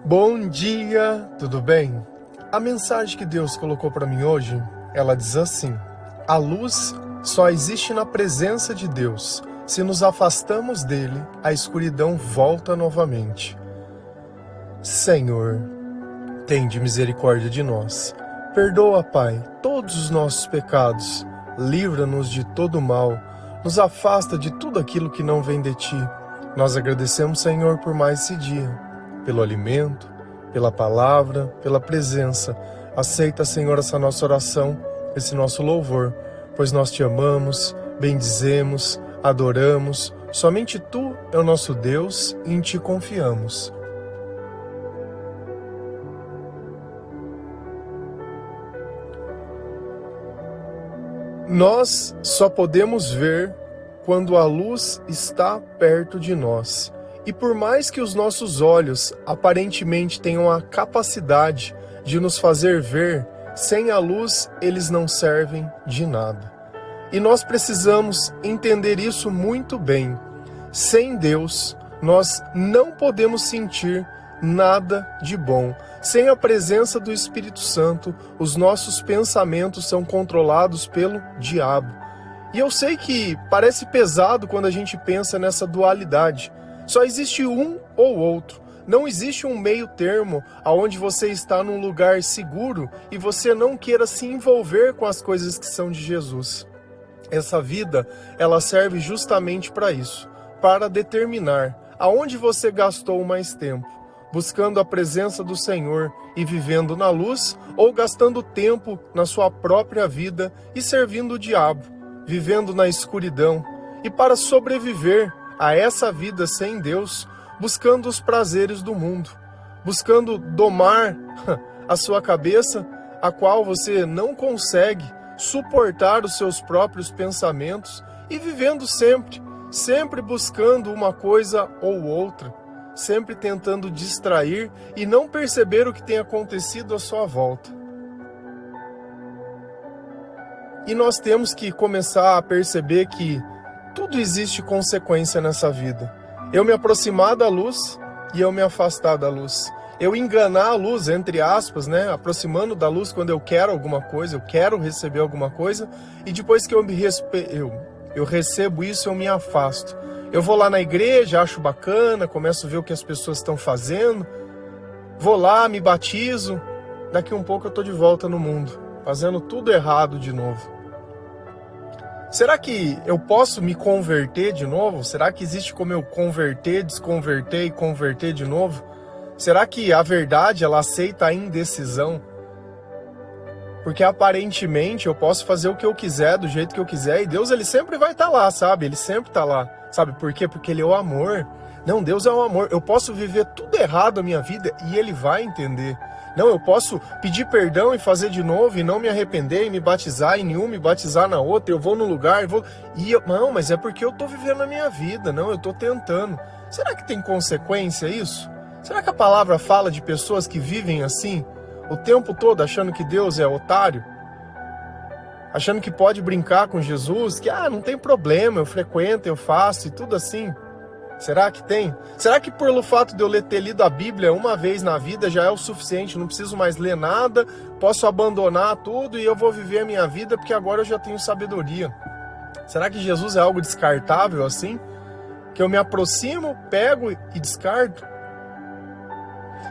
Bom dia, tudo bem? A mensagem que Deus colocou para mim hoje, ela diz assim: a luz só existe na presença de Deus. Se nos afastamos dele, a escuridão volta novamente. Senhor, tende misericórdia de nós. Perdoa, Pai, todos os nossos pecados. Livra-nos de todo mal. Nos afasta de tudo aquilo que não vem de Ti. Nós agradecemos, Senhor, por mais esse dia, pelo alimento, pela palavra, pela presença. Aceita, Senhor, essa nossa oração, esse nosso louvor, pois nós Te amamos, bendizemos, adoramos. Somente Tu é o nosso Deus e em Ti confiamos. Nós só podemos ver quando a luz está perto de nós. E por mais que os nossos olhos aparentemente tenham a capacidade de nos fazer ver, sem a luz eles não servem de nada. E nós precisamos entender isso muito bem. Sem Deus, nós não podemos sentir nada de bom. Sem a presença do Espírito Santo, os nossos pensamentos são controlados pelo diabo. E eu sei que parece pesado quando a gente pensa nessa dualidade. Só existe um ou outro. Não existe um meio termo onde você está num lugar seguro e você não queira se envolver com as coisas que são de Jesus. Essa vida, ela serve justamente para isso, para determinar aonde você gastou mais tempo, buscando a presença do Senhor e vivendo na luz, ou gastando tempo na sua própria vida e servindo o diabo, vivendo na escuridão. E para sobreviver a essa vida sem Deus, buscando os prazeres do mundo, buscando domar a sua cabeça, a qual você não consegue suportar os seus próprios pensamentos, e vivendo sempre buscando uma coisa ou outra, sempre tentando distrair e não perceber o que tem acontecido à sua volta. E nós temos que começar a perceber que tudo existe consequência nessa vida. Eu me aproximar da luz e eu me afastar da luz. Eu enganar a luz, entre aspas, né? Aproximando da luz quando eu quero alguma coisa, eu quero receber alguma coisa, e depois que eu recebo isso, eu me afasto. Eu vou lá na igreja, acho bacana, começo a ver o que as pessoas estão fazendo, vou lá, me batizo, daqui um pouco eu estou de volta no mundo, fazendo tudo errado de novo. Será que eu posso me converter de novo? Será que existe como eu converter, desconverter e converter de novo? Será que a verdade, ela aceita a indecisão? Porque aparentemente eu posso fazer o que eu quiser, do jeito que eu quiser, e Deus, ele sempre vai estar lá, sabe? Ele sempre está lá. Sabe por quê? Porque ele é o amor. Não, Deus é o amor. Eu posso viver tudo errado na minha vida e ele vai entender. Não, eu posso pedir perdão e fazer de novo e não me arrepender e me batizar em um, me batizar na outra. Eu vou no lugar, não, mas é porque eu estou vivendo a minha vida. Não, eu estou tentando. Será que tem consequência isso? Será que a palavra fala de pessoas que vivem assim o tempo todo, achando que Deus é otário? Achando que pode brincar com Jesus, que não tem problema, eu frequento, eu faço e tudo assim. Será que tem? Será que pelo fato de eu ter lido a Bíblia uma vez na vida já é o suficiente? Não preciso mais ler nada, posso abandonar tudo e eu vou viver a minha vida porque agora eu já tenho sabedoria. Será que Jesus é algo descartável assim? Que eu me aproximo, pego e descarto?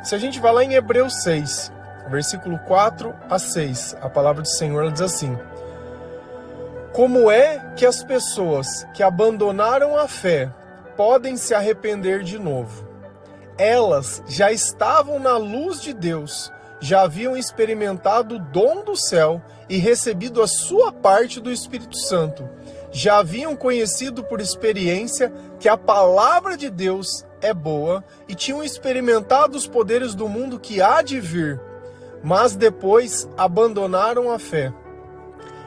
Se a gente vai lá em Hebreus 6, versículo 4 a 6, a palavra do Senhor ela diz assim: como é que as pessoas que abandonaram a fé podem se arrepender de novo? Elas já estavam na luz de Deus, já haviam experimentado o dom do céu e recebido a sua parte do Espírito Santo. Já haviam conhecido por experiência que a palavra de Deus é boa e tinham experimentado os poderes do mundo que há de vir, mas depois abandonaram a fé.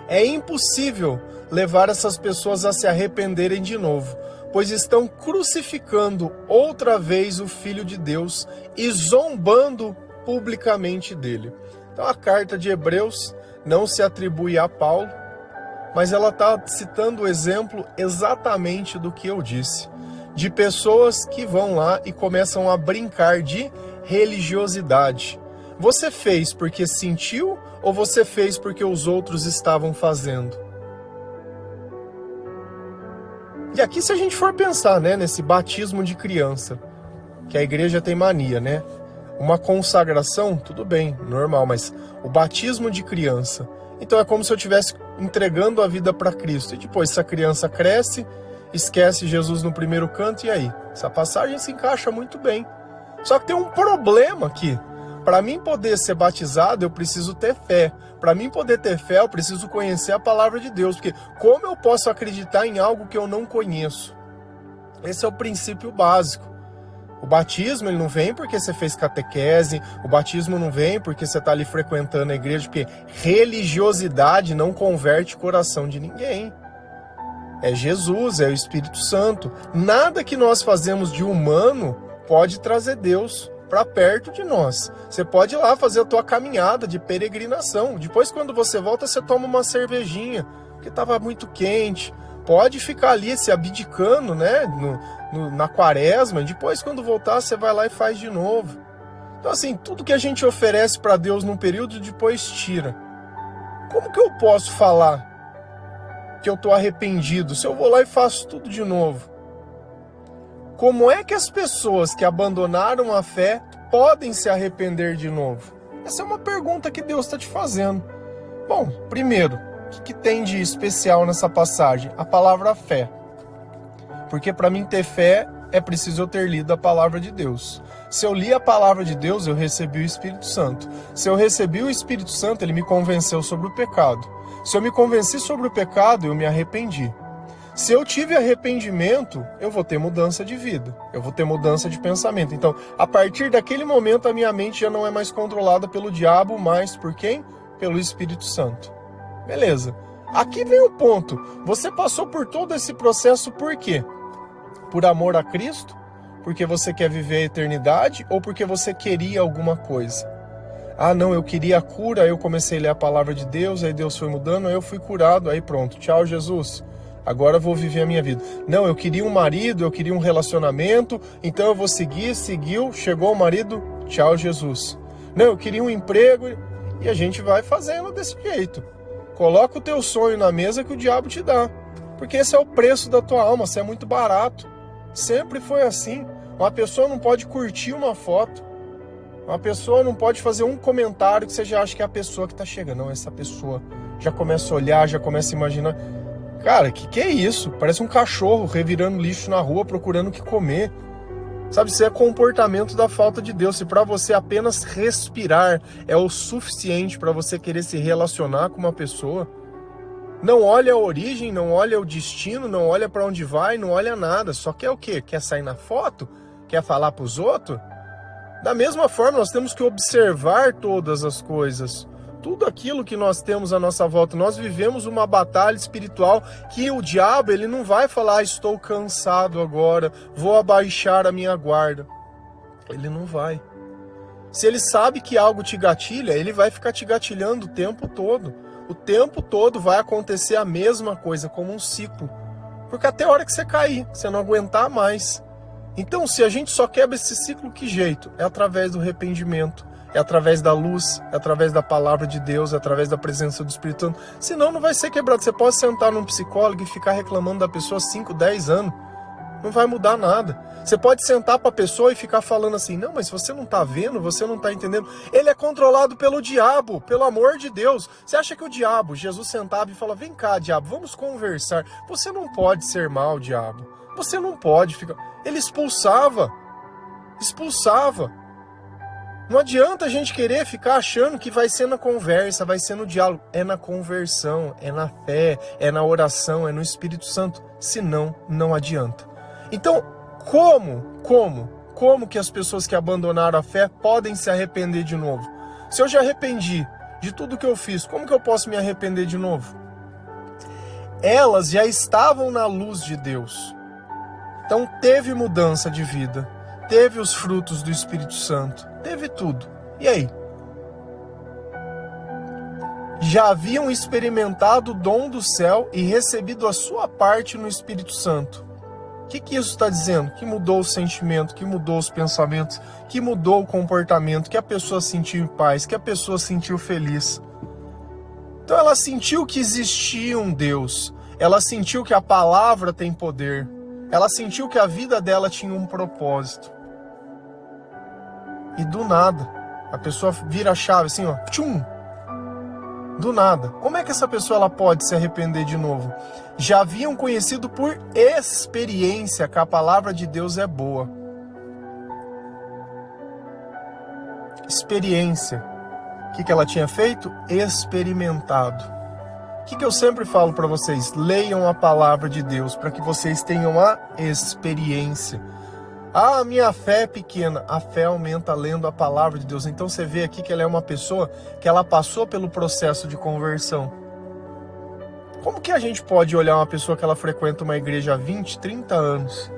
É impossível levar essas pessoas a se arrependerem de novo, pois estão crucificando outra vez o Filho de Deus e zombando publicamente dele. Então a carta de Hebreus não se atribui a Paulo, mas ela está citando o exemplo exatamente do que eu disse. de pessoas que vão lá e começam a brincar de religiosidade. Você fez porque sentiu ou você fez porque os outros estavam fazendo? E aqui, se a gente for pensar, né, nesse batismo de criança, que a igreja tem mania, né? Uma consagração, tudo bem, normal, mas o batismo de criança, então é como se eu estivesse entregando a vida para Cristo. E depois essa criança cresce, esquece Jesus no primeiro canto, e aí? Essa passagem se encaixa muito bem. Só que tem um problema aqui. Para mim poder ser batizado, eu preciso ter fé. Para mim poder ter fé, eu preciso conhecer a palavra de Deus. Porque como eu posso acreditar em algo que eu não conheço? Esse é o princípio básico. O batismo, ele não vem porque você fez catequese, o batismo não vem porque você está ali frequentando a igreja, porque religiosidade não converte o coração de ninguém. É Jesus, é o Espírito Santo. Nada que nós fazemos de humano pode trazer Deus para perto de nós. Você pode ir lá fazer a tua caminhada de peregrinação. Depois, quando você volta, você toma uma cervejinha, porque estava muito quente. Pode ficar ali se abdicando, né, na quaresma, e depois quando voltar você vai lá e faz de novo. Então assim, tudo que a gente oferece para Deus num período, depois tira. Como que eu posso falar que eu estou arrependido se eu vou lá e faço tudo de novo? Como é que as pessoas que abandonaram a fé podem se arrepender de novo? Essa é uma pergunta que Deus está te fazendo. Bom, primeiro, o que tem de especial nessa passagem? A palavra fé. Porque para mim ter fé é preciso eu ter lido a palavra de Deus. Se eu li a palavra de Deus, eu recebi o Espírito Santo. Se eu recebi o Espírito Santo, ele me convenceu sobre o pecado. Se eu me convenci sobre o pecado, eu me arrependi. Se eu tive arrependimento, eu vou ter mudança de vida. Eu vou ter mudança de pensamento. Então, a partir daquele momento, a minha mente já não é mais controlada pelo diabo, mas por quem? Pelo Espírito Santo. Beleza. Aqui vem o ponto. Você passou por todo esse processo por quê? Por amor a Cristo? Porque você quer viver a eternidade? Ou porque você queria alguma coisa? Ah, não, eu queria a cura, aí eu comecei a ler a palavra de Deus, aí Deus foi mudando, aí eu fui curado, aí pronto, tchau Jesus, agora eu vou viver a minha vida. Não, eu queria um marido, eu queria um relacionamento, então eu vou seguir, seguiu, chegou o marido, tchau Jesus. Não, eu queria um emprego, e a gente vai fazendo desse jeito. Coloca o teu sonho na mesa que o diabo te dá. Porque esse é o preço da tua alma, você é muito barato. Sempre foi assim. Uma pessoa não pode curtir uma foto. Uma pessoa não pode fazer um comentário que você já acha que é a pessoa que está chegando. Não, essa pessoa já começa a olhar, já começa a imaginar. Cara, que é isso? Parece um cachorro revirando lixo na rua, procurando o que comer. Sabe, isso é comportamento da falta de Deus. Se para você apenas respirar é o suficiente para você querer se relacionar com uma pessoa, não olha a origem, não olha o destino, não olha para onde vai, não olha nada. Só quer o quê? Quer sair na foto? Quer falar para os outros? Da mesma forma, nós temos que observar todas as coisas. Tudo aquilo que nós temos à nossa volta. Nós vivemos uma batalha espiritual que o diabo, ele não vai falar, estou cansado agora, vou abaixar a minha guarda. Ele não vai. Se ele sabe que algo te gatilha, ele vai ficar te gatilhando o tempo todo. O tempo todo vai acontecer a mesma coisa, como um ciclo. Porque até a hora que você cair, você não aguentar mais. Então, se a gente só quebra esse ciclo, que jeito? É através do arrependimento. É através da luz, é através da palavra de Deus, é através da presença do Espírito Santo. Senão não vai ser quebrado. Você pode sentar num psicólogo e ficar reclamando da pessoa 5, 10 anos. Não vai mudar nada. Você pode sentar para a pessoa e ficar falando assim, não, mas você não está vendo, você não está entendendo. Ele é controlado pelo diabo, pelo amor de Deus. Você acha que o diabo, Jesus sentava e falava, vem cá, diabo, vamos conversar. Você não pode ser mal, diabo. Você não pode ficar... Ele expulsava. Não adianta a gente querer ficar achando que vai ser na conversa, vai ser no diálogo. É na conversão, é na fé, é na oração, é no Espírito Santo. Senão, não adianta. Então, como que as pessoas que abandonaram a fé podem se arrepender de novo? Se eu já arrependi de tudo que eu fiz, como que eu posso me arrepender de novo? Elas já estavam na luz de Deus. Então, teve mudança de vida. Teve os frutos do Espírito Santo, teve tudo. E aí? Já haviam experimentado o dom do céu e recebido a sua parte no Espírito Santo. que isso está dizendo? Que mudou o sentimento, que mudou os pensamentos, que mudou o comportamento, que a pessoa sentiu em paz, que a pessoa sentiu feliz. Então ela sentiu que existia um Deus, ela sentiu que a palavra tem poder, ela sentiu que a vida dela tinha um propósito. E do nada, a pessoa vira a chave assim, ó, tchum! Do nada. Como é que essa pessoa ela pode se arrepender de novo? Já haviam conhecido por experiência que a palavra de Deus é boa. Experiência. O que ela tinha feito? Experimentado. O que eu sempre falo para vocês? Leiam a palavra de Deus para que vocês tenham a experiência. Ah, a minha fé é pequena. A fé aumenta lendo a palavra de Deus. Então você vê aqui que ela é uma pessoa que ela passou pelo processo de conversão. Como que a gente pode olhar uma pessoa que ela frequenta uma igreja há 20, 30 anos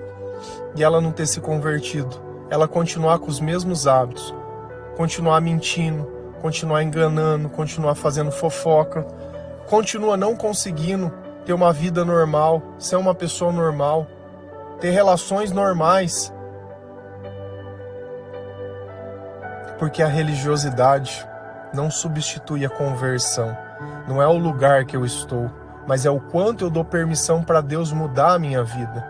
e ela não ter se convertido? Ela continuar com os mesmos hábitos, continuar mentindo, continuar enganando, continuar fazendo fofoca, continua não conseguindo ter uma vida normal, ser uma pessoa normal, ter relações normais. Porque a religiosidade não substitui a conversão. Não é o lugar que eu estou, mas é o quanto eu dou permissão para Deus mudar a minha vida.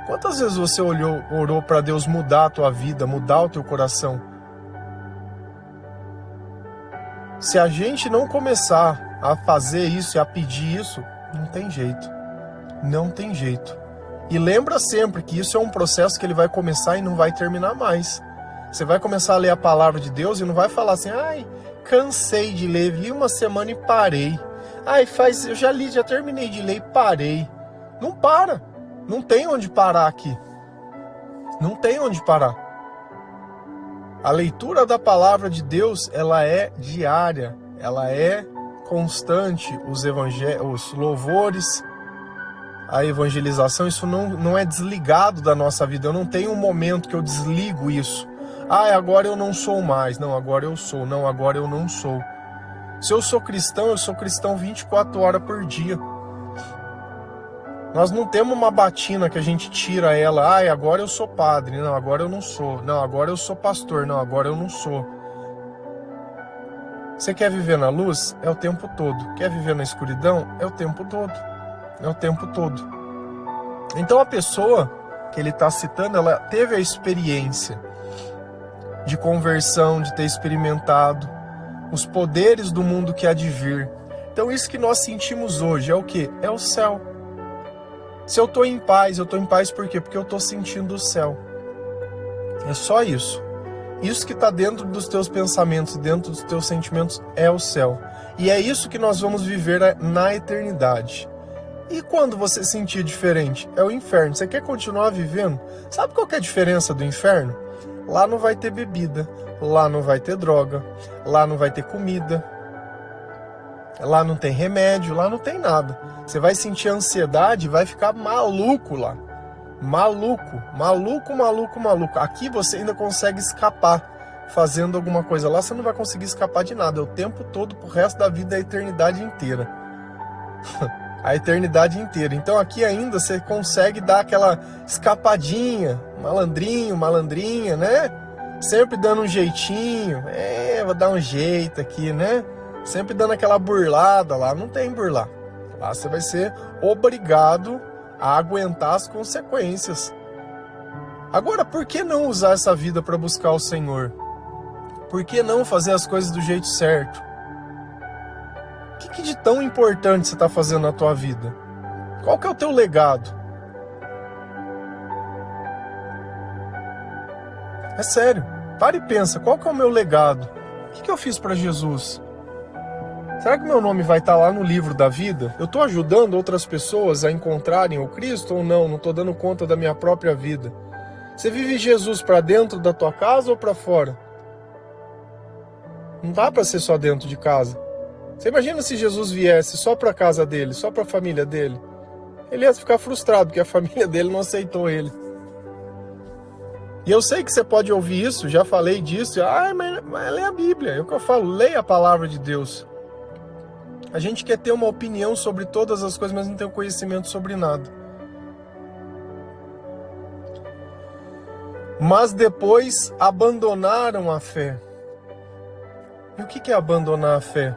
Quantas vezes você orou para Deus mudar a tua vida, mudar o teu coração? Se a gente não começar a fazer isso e a pedir isso, não tem jeito. Não tem jeito. E lembra sempre que isso é um processo que ele vai começar e não vai terminar mais. Você vai começar a ler a palavra de Deus e não vai falar assim, ai, cansei de ler, li uma semana e parei. Ai, eu já li, já terminei de ler e parei. Não para. Não tem onde parar aqui. Não tem onde parar. A leitura da palavra de Deus, ela é diária, ela é constante. Os louvores, a evangelização, isso não é desligado da nossa vida. Eu não tenho um momento que eu desligo isso. Ah, agora eu não sou mais. Não, agora eu sou. Não, agora eu não sou. Se eu sou cristão 24 horas por dia. Nós não temos uma batina que a gente tira ela. Ah, agora eu sou padre. Não, agora eu não sou. Não, agora eu sou pastor. Não, agora eu não sou. Você quer viver na luz? É o tempo todo. Quer viver na escuridão? É o tempo todo. É o tempo todo. Então a pessoa que ele está citando, ela teve a experiência de conversão, de ter experimentado os poderes do mundo que há de vir. Então isso que nós sentimos hoje é o quê? É o céu. Se eu estou em paz por quê? Porque eu estou sentindo o céu. É só isso. Isso que está dentro dos teus pensamentos, dentro dos teus sentimentos, é o céu. E é isso que nós vamos viver na eternidade. E quando você sentir diferente? É o inferno. Você quer continuar vivendo? Sabe qual que é a diferença do inferno? Lá não vai ter bebida, lá não vai ter droga, lá não vai ter comida, lá não tem remédio, lá não tem nada. Você vai sentir ansiedade e vai ficar maluco lá. Maluco. Aqui você ainda consegue escapar fazendo alguma coisa. Lá você não vai conseguir escapar de nada. É o tempo todo, pro resto da vida, a eternidade inteira. A eternidade inteira. Então aqui ainda você consegue dar aquela escapadinha, malandrinho, malandrinha, né? Sempre dando um jeitinho. Vou dar um jeito aqui, né? Sempre dando aquela burlada. Lá não tem burlar. Lá você vai ser obrigado a aguentar as consequências. Agora, por que não usar essa vida para buscar o Senhor? Por que não fazer as coisas do jeito certo? O que de tão importante você está fazendo na tua vida? Qual que é o teu legado? É sério, para e pensa, qual que é o meu legado? O que eu fiz para Jesus? Será que meu nome vai estar lá no livro da vida? Eu estou ajudando outras pessoas a encontrarem o Cristo ou não? Não estou dando conta da minha própria vida. Você vive Jesus para dentro da tua casa ou para fora? Não dá para ser só dentro de casa. Você imagina se Jesus viesse só para a casa dele, só para a família dele? Ele ia ficar frustrado porque a família dele não aceitou ele. E eu sei que você pode ouvir isso, já falei disso. Mas lê a Bíblia, é o que eu falo, leia a palavra de Deus. A gente quer ter uma opinião sobre todas as coisas, mas não tem conhecimento sobre nada. mas depois abandonaram a fé. E o que é abandonar a fé?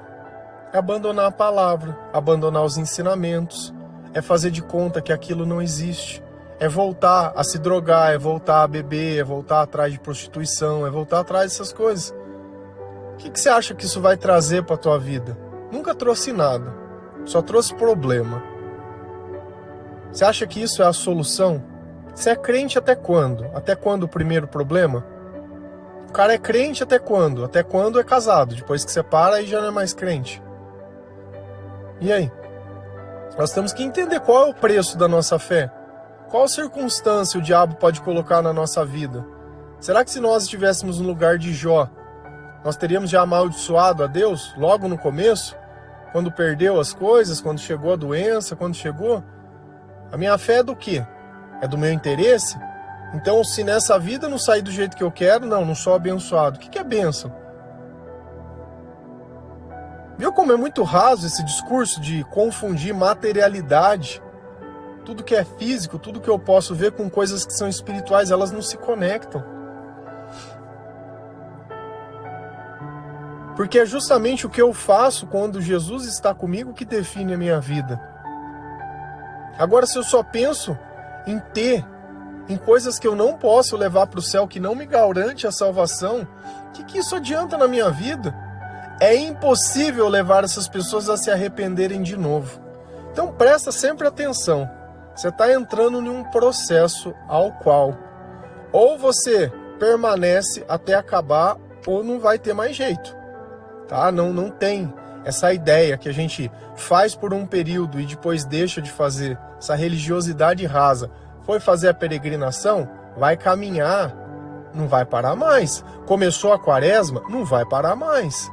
É abandonar a palavra, abandonar os ensinamentos, é fazer de conta que aquilo não existe, é voltar a se drogar, é voltar a beber, é voltar atrás de prostituição, é voltar atrás dessas coisas. O que você acha que isso vai trazer para a tua vida? Nunca trouxe nada, só trouxe problema. Você acha que isso é a solução? Você é crente até quando? Até quando o primeiro problema? O cara é crente até quando? Até quando é casado. Depois que separa, aí já não é mais crente. E aí? Nós temos que entender qual é o preço da nossa fé. Qual circunstância o diabo pode colocar na nossa vida? Será que se nós estivéssemos no lugar de Jó, nós teríamos já amaldiçoado a Deus logo no começo? Quando perdeu as coisas, quando chegou a doença, quando chegou? A minha fé é do quê? É do meu interesse? Então, se nessa vida não sair do jeito que eu quero, não sou abençoado. O que é bênção? Viu como é muito raso esse discurso de confundir materialidade? Tudo que é físico, tudo que eu posso ver com coisas que são espirituais, elas não se conectam. Porque é justamente o que eu faço quando Jesus está comigo que define a minha vida. Agora, se eu só penso em ter, em coisas que eu não posso levar para o céu, que não me garante a salvação, o que isso adianta na minha vida? É impossível levar essas pessoas a se arrependerem de novo. Então presta sempre atenção. Você está entrando em um processo ao qual ou você permanece até acabar ou não vai ter mais jeito. Tá? Não tem essa ideia que a gente faz por um período e depois deixa de fazer. Essa religiosidade rasa. Foi fazer a peregrinação? Vai caminhar. Não vai parar mais. Começou a quaresma? Não vai parar mais.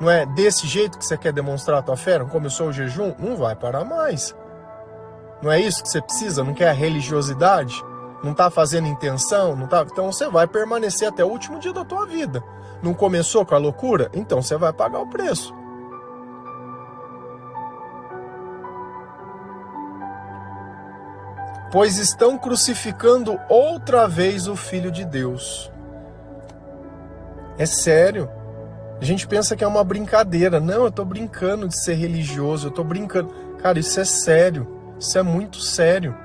Não é desse jeito que você quer demonstrar a tua fé? Não começou o jejum? Não vai parar mais. Não é isso que você precisa? Não quer a religiosidade? Não está fazendo intenção? Não tá... Então você vai permanecer até o último dia da tua vida. Não começou com a loucura? Então você vai pagar o preço. Pois estão crucificando outra vez o Filho de Deus. É sério. A gente pensa que é uma brincadeira. Não, eu tô brincando de ser religioso, eu tô brincando. Cara, isso é sério. Isso é muito sério.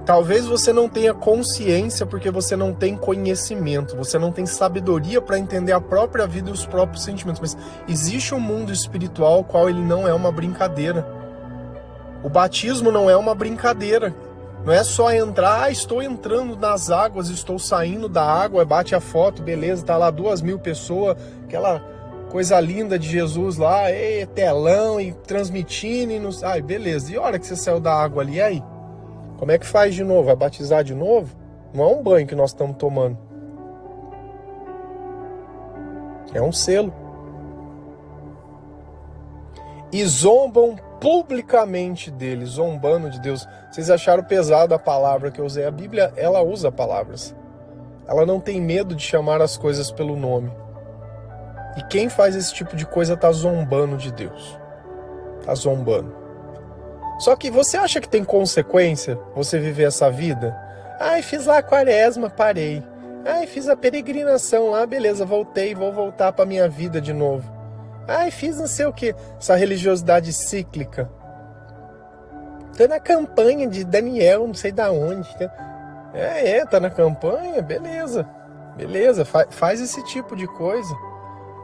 Talvez você não tenha consciência porque você não tem conhecimento, você não tem sabedoria para entender a própria vida e os próprios sentimentos. Mas existe um mundo espiritual ao qual ele não é uma brincadeira. O batismo não é uma brincadeira. Não é só entrar, estou entrando nas águas, estou saindo da água, bate a foto, beleza, tá lá 2.000 pessoas, aquela coisa linda de Jesus lá, telão e transmitindo, ai, beleza. E a hora que você saiu da água ali, e aí? Como é que faz de novo? Vai batizar de novo? Não é um banho que nós estamos tomando. É um selo. E zombam publicamente dele, zombando de Deus. Vocês acharam pesado a palavra que eu usei? A Bíblia, ela usa palavras. Ela não tem medo de chamar as coisas pelo nome. E quem faz esse tipo de coisa tá zombando de Deus. Tá zombando. Só que você acha que tem consequência você viver essa vida? Ai, fiz lá a quaresma, parei. Ai, fiz a peregrinação lá, beleza, voltei, vou voltar pra minha vida de novo. Ai, fiz não sei o que. Essa religiosidade cíclica. Tô na campanha de Daniel, não sei da onde. Tá na campanha? Beleza. Beleza, faz esse tipo de coisa.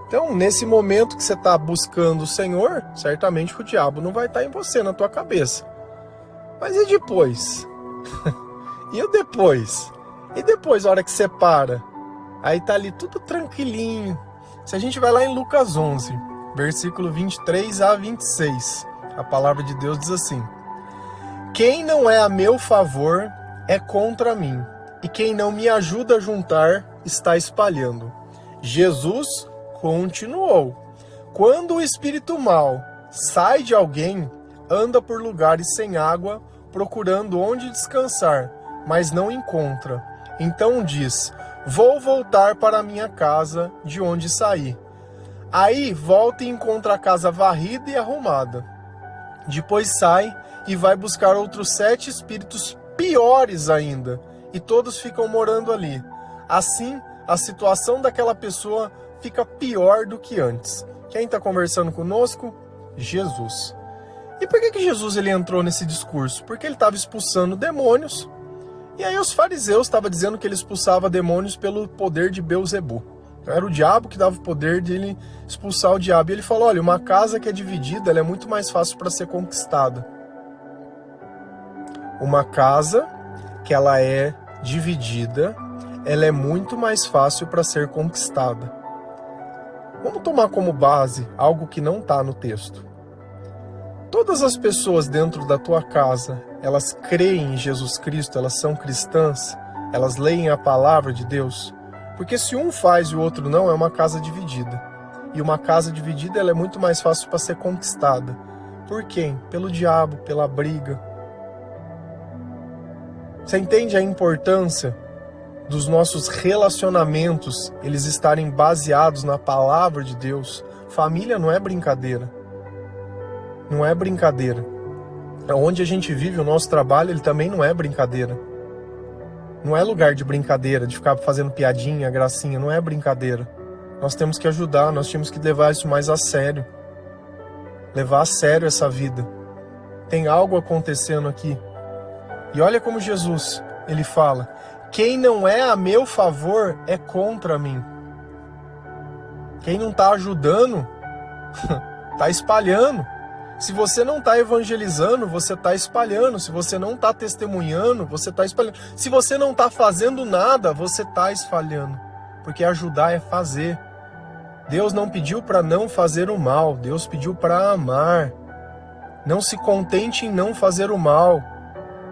Então, nesse momento que você está buscando o Senhor, certamente o diabo não vai estar em você, na tua cabeça. Mas e depois? E o depois? E depois, a hora que você para? Aí tá ali tudo tranquilinho. Se a gente vai lá em Lucas 11, versículo 23 a 26, a palavra de Deus diz assim: quem não é a meu favor é contra mim, e quem não me ajuda a juntar está espalhando. Jesus continuou: quando o espírito mau sai de alguém, anda por lugares sem água, procurando onde descansar, mas não encontra. Então diz: vou voltar para a minha casa de onde saí. Aí volta e encontra a casa varrida e arrumada. Depois sai e vai buscar outros 7 espíritos piores ainda, e todos ficam morando ali. Assim, a situação daquela pessoa fica pior do que antes. Quem está conversando conosco? Jesus. E por que Jesus ele entrou nesse discurso? Porque ele estava expulsando demônios, e aí os fariseus estavam dizendo que ele expulsava demônios pelo poder de Beelzebu. Então era o diabo que dava o poder de ele expulsar o diabo. E ele falou, olha, uma casa que é dividida, ela é muito mais fácil para ser conquistada. Uma casa que ela é dividida, ela é muito mais fácil para ser conquistada. Vamos tomar como base algo que não está no texto. Todas as pessoas dentro da tua casa, elas creem em Jesus Cristo, elas são cristãs, elas leem a palavra de Deus. Porque se um faz e o outro não, é uma casa dividida. E uma casa dividida ela é muito mais fácil para ser conquistada. Por quem? Pelo diabo, pela briga. Você entende a importância dos nossos relacionamentos, eles estarem baseados na palavra de Deus? Família não é brincadeira. Não é brincadeira. Onde a gente vive, o nosso trabalho, ele também não é brincadeira. Não é lugar de brincadeira, de ficar fazendo piadinha, gracinha, não é brincadeira. Nós temos que ajudar, nós temos que levar isso mais a sério. Levar a sério essa vida. Tem algo acontecendo aqui. E olha como Jesus, ele fala, quem não é a meu favor é contra mim. Quem não está ajudando, está espalhando. Se você não está evangelizando, você está espalhando. Se você não está testemunhando, você está espalhando. Se você não está fazendo nada, você está espalhando. Porque ajudar é fazer. Deus não pediu para não fazer o mal. Deus pediu para amar. Não se contente em não fazer o mal.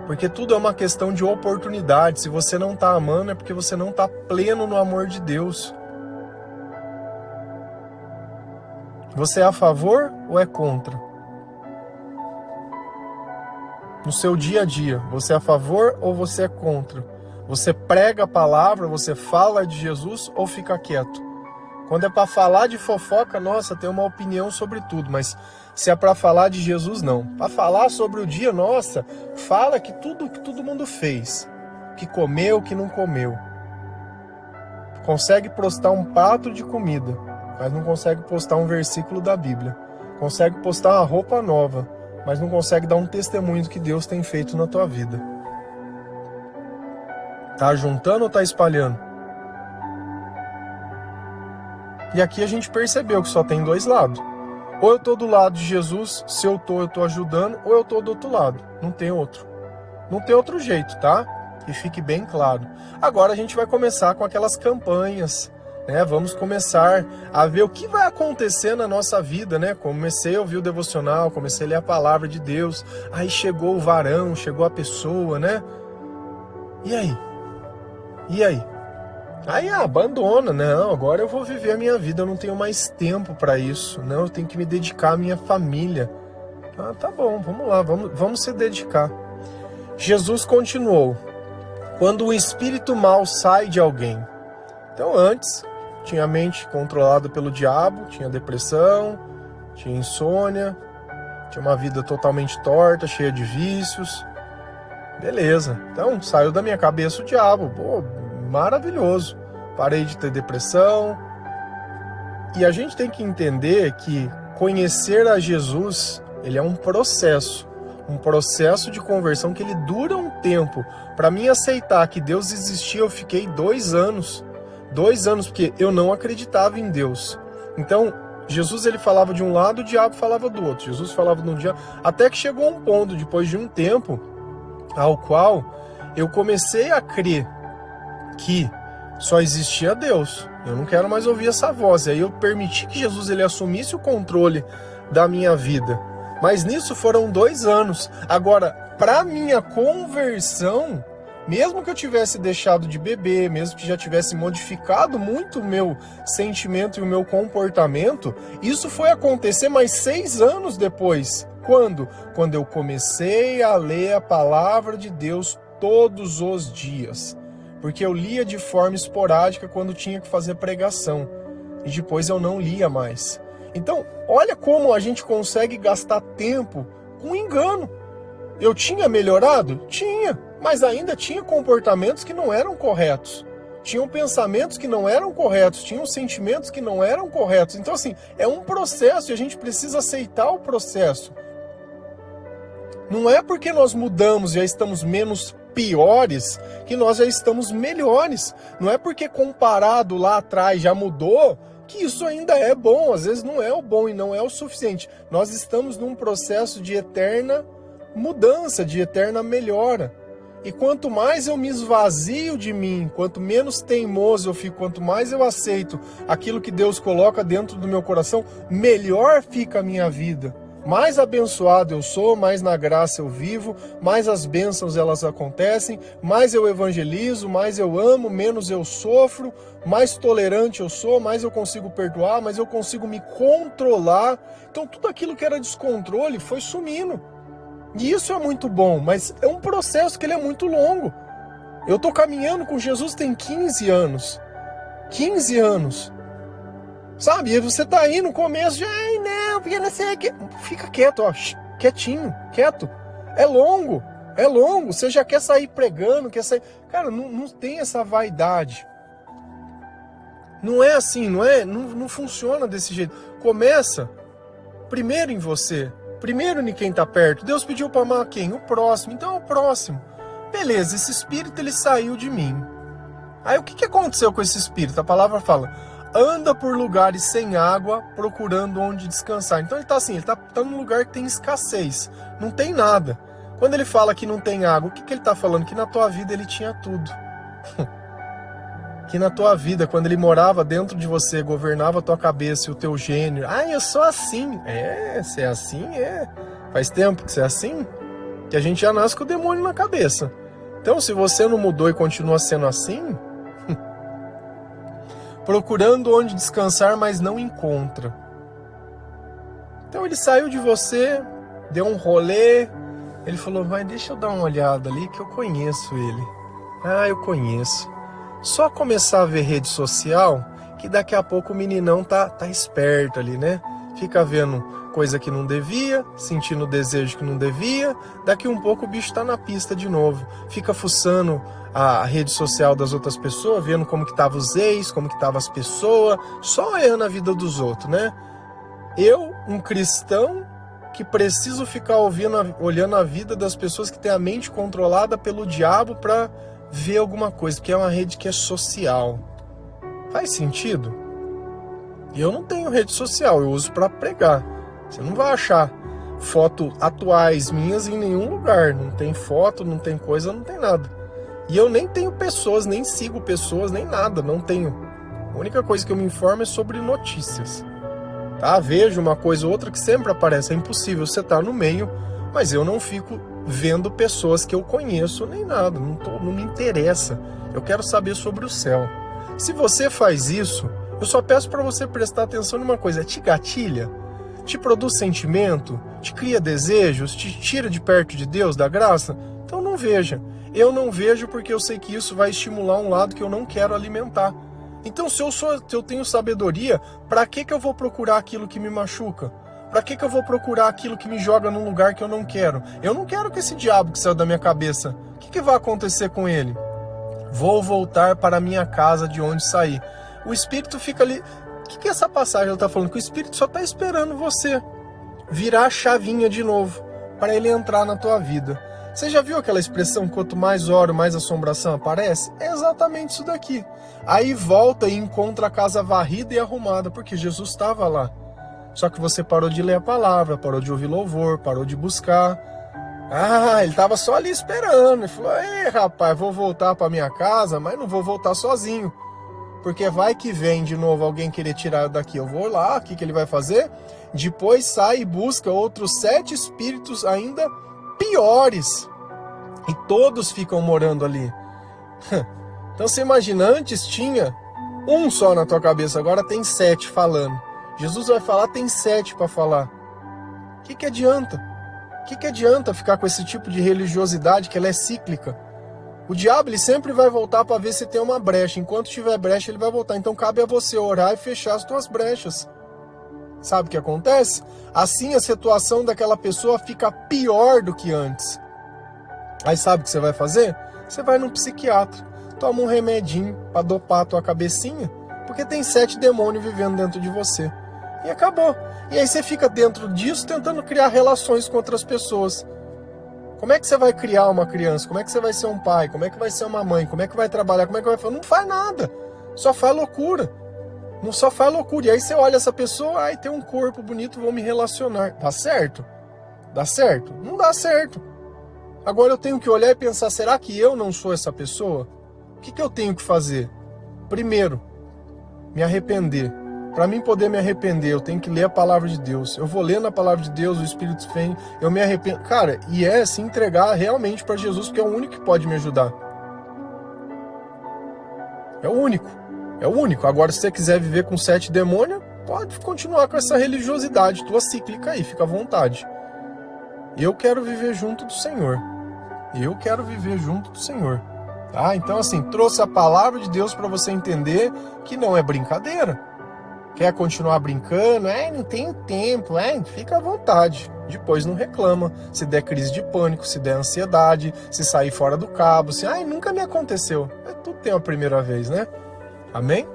Porque tudo é uma questão de oportunidade. Se você não está amando, é porque você não está pleno no amor de Deus. Você é a favor ou é contra? No seu dia a dia, você é a favor ou você é contra? Você prega a palavra, você fala de Jesus ou fica quieto? Quando é para falar de fofoca, nossa, tem uma opinião sobre tudo, mas se é para falar de Jesus, não. Para falar sobre o dia, nossa, fala que todo mundo fez, que comeu, que não comeu. Consegue postar um prato de comida, mas não consegue postar um versículo da Bíblia. Consegue postar uma roupa nova, mas não consegue dar um testemunho do que Deus tem feito na tua vida. Tá juntando ou tá espalhando? E aqui a gente percebeu que só tem dois lados. Ou eu tô do lado de Jesus, se eu tô ajudando, ou eu tô do outro lado. Não tem outro. Não tem outro jeito, tá? Que fique bem claro. Agora a gente vai começar com aquelas campanhas, né? Vamos começar a ver o que vai acontecer na nossa vida, né? Comecei a ouvir o devocional, comecei a ler a palavra de Deus, aí chegou o varão, chegou a pessoa, né? E aí? E aí? Aí abandona, não, agora eu vou viver a minha vida, eu não tenho mais tempo para isso, não, eu tenho que me dedicar à minha família. Ah, tá bom, vamos lá, vamos se dedicar. Jesus continuou, quando o espírito mau sai de alguém. Então antes, tinha a mente controlada pelo diabo, tinha depressão, tinha insônia, tinha uma vida totalmente torta, cheia de vícios. Beleza, então saiu da minha cabeça o diabo, pô, maravilhoso, parei de ter depressão. E a gente tem que entender que conhecer a Jesus, ele é um processo de conversão que ele dura um tempo. Para mim aceitar que Deus existia, eu fiquei 2 anos, porque eu não acreditava em Deus. Então, Jesus ele falava de um lado, o diabo falava do outro. Jesus falava de um diabo, até que chegou a um ponto, depois de um tempo, ao qual eu comecei a crer que só existia Deus. Eu não quero mais ouvir essa voz. E aí eu permiti que Jesus ele assumisse o controle da minha vida. Mas nisso foram 2 anos. Agora, para minha conversão, mesmo que eu tivesse deixado de beber, mesmo que já tivesse modificado muito o meu sentimento e o meu comportamento, isso foi acontecer mais 6 anos depois. Quando? Quando eu comecei a ler a palavra de Deus todos os dias. Porque eu lia de forma esporádica quando tinha que fazer pregação. E depois eu não lia mais. Então, olha como a gente consegue gastar tempo com engano. Eu tinha melhorado? Tinha, mas ainda tinha comportamentos que não eram corretos. Tinham pensamentos que não eram corretos, tinham sentimentos que não eram corretos. Então, assim, é um processo e a gente precisa aceitar o processo. Não é porque nós mudamos e já estamos menos piores que nós já estamos melhores. Não é porque comparado lá atrás já mudou que isso ainda é bom. Às vezes não é o bom e não é o suficiente. Nós estamos num processo de eterna mudança, de eterna melhora. E quanto mais eu me esvazio de mim, quanto menos teimoso eu fico, quanto mais eu aceito aquilo que Deus coloca dentro do meu coração, melhor fica a minha vida. Mais abençoado eu sou, mais na graça eu vivo, mais as bênçãos elas acontecem, mais eu evangelizo, mais eu amo, menos eu sofro, mais tolerante eu sou, mais eu consigo perdoar, mais eu consigo me controlar. Então tudo aquilo que era descontrole foi sumindo. E isso é muito bom, mas é um processo que ele é muito longo. Eu estou caminhando com Jesus tem 15 anos. 15 anos. Sabe? E você tá aí no começo de, ai não, porque não sei o que. Fica quieto, ó. Quietinho, quieto. É longo. Você já quer sair pregando, quer sair... Cara, não tem essa vaidade. Não é assim, não funciona desse jeito. Começa primeiro em você. Primeiro em quem está perto. Deus pediu para amar quem? O próximo. Então é o próximo. Beleza, esse espírito ele saiu de mim. Aí o que aconteceu com esse espírito? A palavra fala, anda por lugares sem água, procurando onde descansar. Então ele está assim, ele tá num lugar que tem escassez. Não tem nada. Quando ele fala que não tem água, o que ele está falando? Que na tua vida ele tinha tudo. Que na tua vida, quando ele morava dentro de você, governava a tua cabeça e o teu gênio. Ah, eu sou assim. É, você é assim, é. Faz tempo que você é assim, que a gente já nasce com o demônio na cabeça. Então, se você não mudou e continua sendo assim, procurando onde descansar, mas não encontra. Então, ele saiu de você, deu um rolê, ele falou, vai, deixa eu dar uma olhada ali que eu conheço ele. Ah, eu conheço. Só começar a ver rede social, que daqui a pouco o meninão tá esperto ali, né? Fica vendo coisa que não devia, sentindo desejo que não devia, daqui um pouco o bicho tá na pista de novo. Fica fuçando a rede social das outras pessoas, vendo como que tava os ex, como que tava as pessoas, só olhando a vida dos outros, né? Eu, um cristão, que preciso ficar olhando a vida das pessoas que têm a mente controlada pelo diabo pra ver alguma coisa, porque é uma rede que é social. Faz sentido? Eu não tenho rede social, eu uso para pregar. Você não vai achar fotos atuais minhas em nenhum lugar. Não tem foto, não tem coisa, não tem nada. E eu nem tenho pessoas, nem sigo pessoas, nem nada, não tenho. A única coisa que eu me informo é sobre notícias. Tá? Vejo uma coisa ou outra que sempre aparece. É impossível você estar no meio, mas eu não fico vendo pessoas que eu conheço nem nada, não me interessa. Eu quero saber sobre o céu. Se você faz isso, eu só peço para você prestar atenção numa coisa. Te gatilha? Te produz sentimento? Te cria desejos? Te tira de perto de Deus, da graça? Então não veja. Eu não vejo porque eu sei que isso vai estimular um lado que eu não quero alimentar. Então se eu tenho sabedoria, para que eu vou procurar aquilo que me machuca? Para que eu vou procurar aquilo que me joga num lugar que eu não quero? Eu não quero que esse diabo que saiu da minha cabeça, o que vai acontecer com ele? Vou voltar para a minha casa de onde saí. O Espírito fica ali... O que essa passagem está falando? Que o Espírito só está esperando você virar a chavinha de novo para ele entrar na tua vida. Você já viu aquela expressão, quanto mais oro, mais assombração aparece? É exatamente isso daqui. Aí volta e encontra a casa varrida e arrumada, porque Jesus estava lá. Só que você parou de ler a palavra, parou de ouvir louvor, parou de buscar. Ah, ele estava só ali esperando. Ele falou, ei rapaz, vou voltar para minha casa, mas não vou voltar sozinho. Porque vai que vem de novo alguém querer tirar daqui. Eu vou lá, o que ele vai fazer? Depois sai e busca outros 7 espíritos ainda piores. E todos ficam morando ali. Então você imagina, antes tinha um só na tua cabeça, agora tem 7 falando. Jesus vai falar, tem 7 para falar. O que adianta? O que adianta ficar com esse tipo de religiosidade que ela é cíclica? O diabo ele sempre vai voltar para ver se tem uma brecha. Enquanto tiver brecha, ele vai voltar. Então cabe a você orar e fechar as tuas brechas. Sabe o que acontece? Assim a situação daquela pessoa fica pior do que antes. Aí sabe o que você vai fazer? Você vai num psiquiatra, toma um remedinho pra dopar a tua cabecinha, porque tem 7 demônios vivendo dentro de você. E acabou. E aí você fica dentro disso tentando criar relações com outras pessoas. Como é que você vai criar uma criança? Como é que você vai ser um pai? Como é que vai ser uma mãe? Como é que vai trabalhar? Como é que vai fazer? Não faz nada. Só faz loucura. Não só faz loucura. E aí você olha essa pessoa, ai, tem um corpo bonito, vou me relacionar. Dá certo? Dá certo? Não dá certo. Agora eu tenho que olhar e pensar, será que eu não sou essa pessoa? O que eu tenho que fazer? Primeiro, me arrepender. Para mim poder me arrepender, eu tenho que ler a palavra de Deus. Eu vou lendo a palavra de Deus, o Espírito vem, eu me arrependo. Cara, e é se entregar realmente para Jesus, porque é o único que pode me ajudar. É o único. É o único. Agora, se você quiser viver com 7 demônios, pode continuar com essa religiosidade tua cíclica aí, fica à vontade. Eu quero viver junto do Senhor. Eu quero viver junto do Senhor. Tá? Então, assim, trouxe a palavra de Deus para você entender que não é brincadeira. Quer continuar brincando? Não tenho tempo. Fica à vontade. Depois não reclama. Se der crise de pânico, se der ansiedade, se sair fora do cabo, se nunca me aconteceu. Tudo tem uma primeira vez, né? Amém?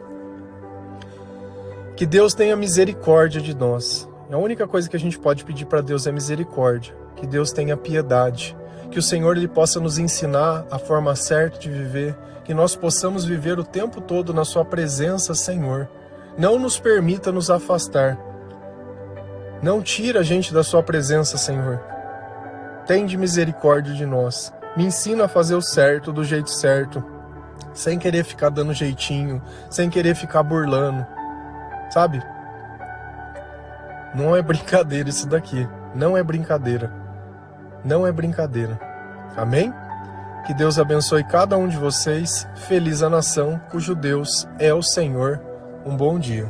Que Deus tenha misericórdia de nós. A única coisa que a gente pode pedir para Deus é misericórdia. Que Deus tenha piedade. Que o Senhor ele possa nos ensinar a forma certa de viver. Que nós possamos viver o tempo todo na sua presença, Senhor. Não nos permita nos afastar. Não tira a gente da sua presença, Senhor. Tende misericórdia de nós. Me ensina a fazer o certo, do jeito certo. Sem querer ficar dando jeitinho. Sem querer ficar burlando. Sabe? Não é brincadeira isso daqui. Não é brincadeira. Não é brincadeira. Amém? Que Deus abençoe cada um de vocês. Feliz a nação cujo Deus é o Senhor. Um bom dia.